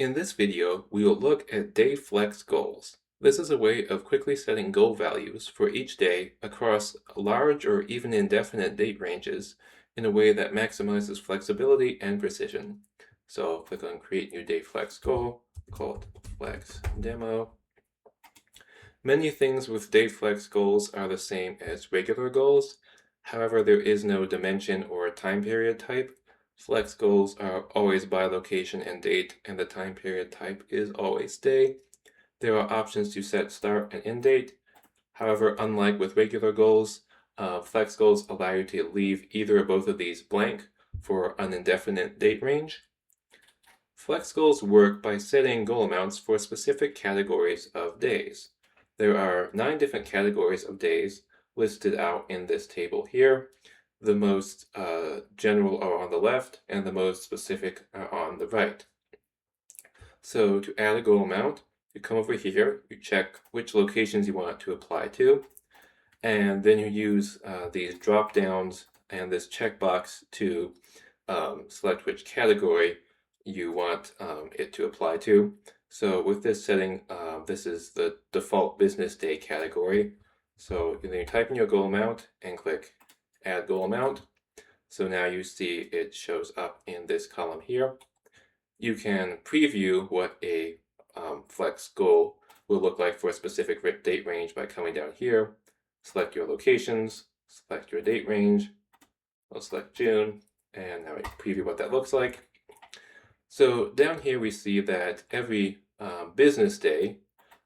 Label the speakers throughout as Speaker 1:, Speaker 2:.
Speaker 1: In this video, we will look at day flex goals. This is a way of quickly setting goal values for each day across large or even indefinite date ranges in a way that maximizes flexibility and precision. So I'll click on Create New Day Flex Goal, call it Flex Demo. Many things with day flex goals are the same as regular goals. However, there is no dimension or time period type. Flex goals are always by location and date, and the time period type is always day. There are options to set start and end date. However, unlike with regular goals, flex goals allow you to leave either or both of these blank for an indefinite date range. Flex goals work by setting goal amounts for specific categories of days. There are 9 different categories of days listed out in this table here. The most general are on the left, and the most specific are on the right. So to add a goal amount, you come over here, you check which locations you want it to apply to, and then you use these drop downs and this checkbox to select which category you want it to apply to. So with this setting, this is the default business day category. So then you type in your goal amount and click Add Goal Amount. So now you see it shows up in this column here. You can preview what a flex goal will look like for a specific date range by coming down here, select your locations, select your date range. I'll select June, and now I preview what that looks like. So down here we see that every business day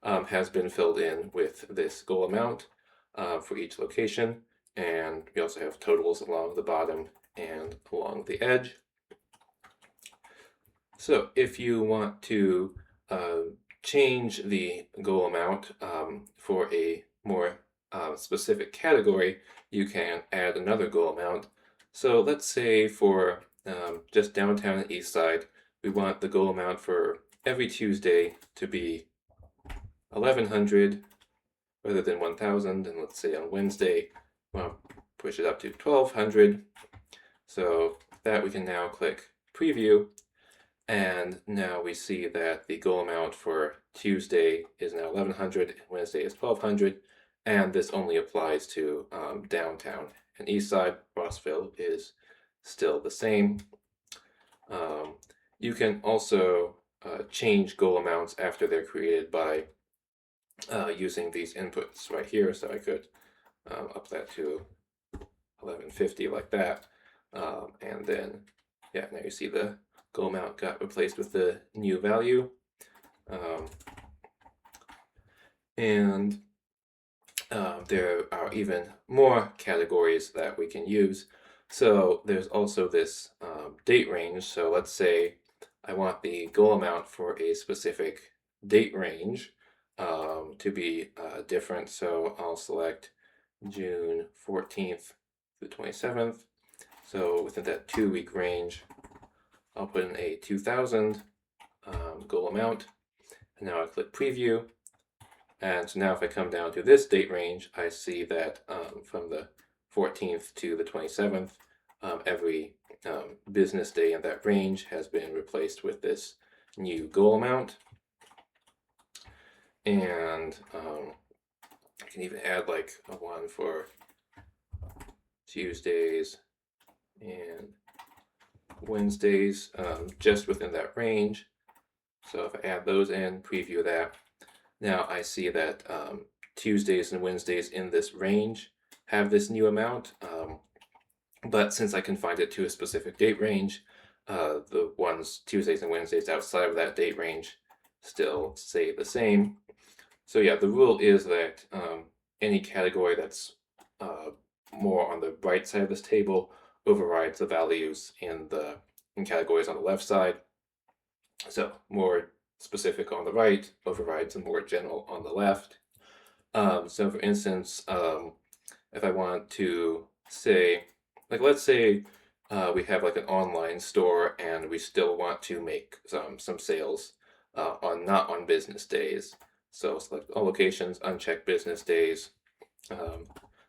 Speaker 1: has been filled in with this goal amount for each location, and we also have totals along the bottom and along the edge. So if you want to change the goal amount for a more specific category, you can add another goal amount. So let's say for just downtown and east side, we want the goal amount for every Tuesday to be 1,100 rather than 1,000, and let's say on Wednesday, we'll push it up to 1,200. So that we can now click Preview, and now we see that the goal amount for Tuesday is now 1,100, and Wednesday is 1,200, and this only applies to downtown and east side. Rossville is still the same. You can also change goal amounts after they're created by using these inputs right here. So I could up that to 1150 like that, and then yeah, now you see the goal amount got replaced with the new value, and there are even more categories that we can use. So there's also this date range. So let's say I want the goal amount for a specific date range to be different. So I'll select June 14th to 27th. So within that 2-week range, I'll put in a 2,000 goal amount. And now I click Preview. And so now if I come down to this date range, I see that from the 14th to the 27th, every business day in that range has been replaced with this new goal amount. And I can even add like a one for Tuesdays and Wednesdays just within that range. So if I add those in, preview that, now I see that Tuesdays and Wednesdays in this range have this new amount, but since I confined it to a specific date range, the ones Tuesdays and Wednesdays outside of that date range still stay the same. So yeah, the rule is that any category that's more on the right side of this table overrides the values in categories on the left side. So more specific on the right overrides the more general on the left. So for instance, if I want to say, like let's say we have like an online store and we still want to make some sales not on business days. So select all locations, uncheck business days.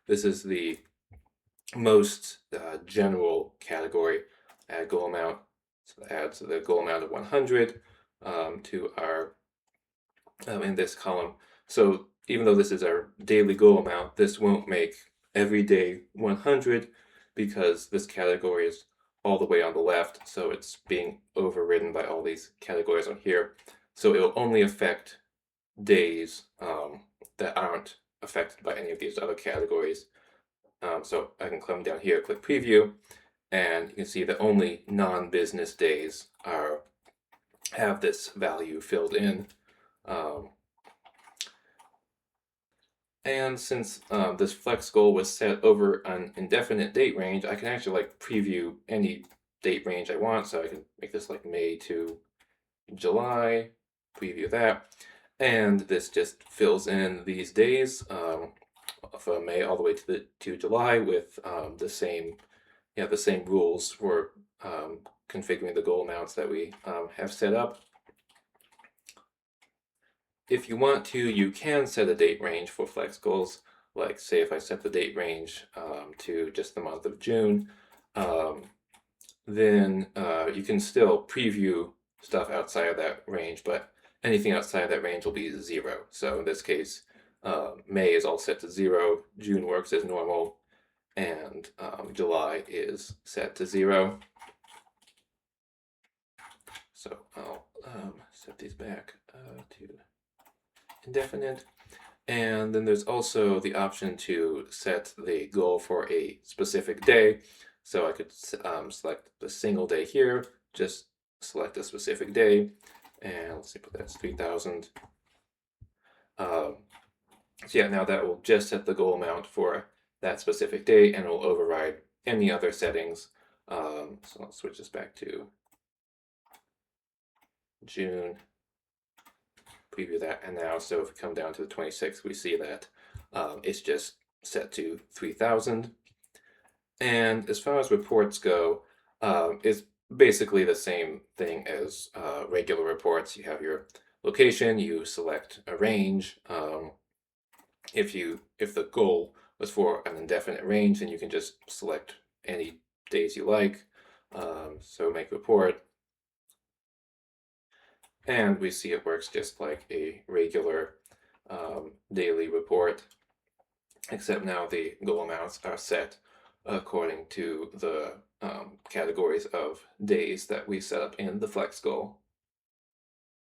Speaker 1: This is the most general category. Add goal amount. So add the goal amount of 100. to our in this column. So even though this is our daily goal amount, this won't make every day 100 because this category is all the way on the left, so it's being overridden by all these categories on here. So it'll only affect days that aren't affected by any of these other categories. So I can come down here, click preview, and you can see that only non-business days have this value filled in. And since this flex goal was set over an indefinite date range, I can actually like preview any date range I want. So I can make this like May to July, preview that. And this just fills in these days from May all the way to July with the same rules for configuring the goal amounts that we have set up. If you want to, you can set a date range for flex goals. Like say if I set the date range to just the month of June, then you can still preview stuff outside of that range, but anything outside of that range will be 0. So in this case, May is all set to 0, June works as normal, and July is set to 0. So I'll set these back to indefinite. And then there's also the option to set the goal for a specific day. So I could select the single day here, just select a specific day, and let's see, that's 3,000. So yeah, now that will just set the goal amount for that specific day, and it will override any other settings. So I'll switch this back to June. Preview that, and now so if we come down to the 26th, we see that it's just set to 3,000. And as far as reports go, it's basically the same thing as regular reports. You have your location, you select a range. If the goal was for an indefinite range, then you can just select any days you like. So make report. And we see it works just like a regular daily report, except now the goal amounts are set according to the categories of days that we set up in the flex goal.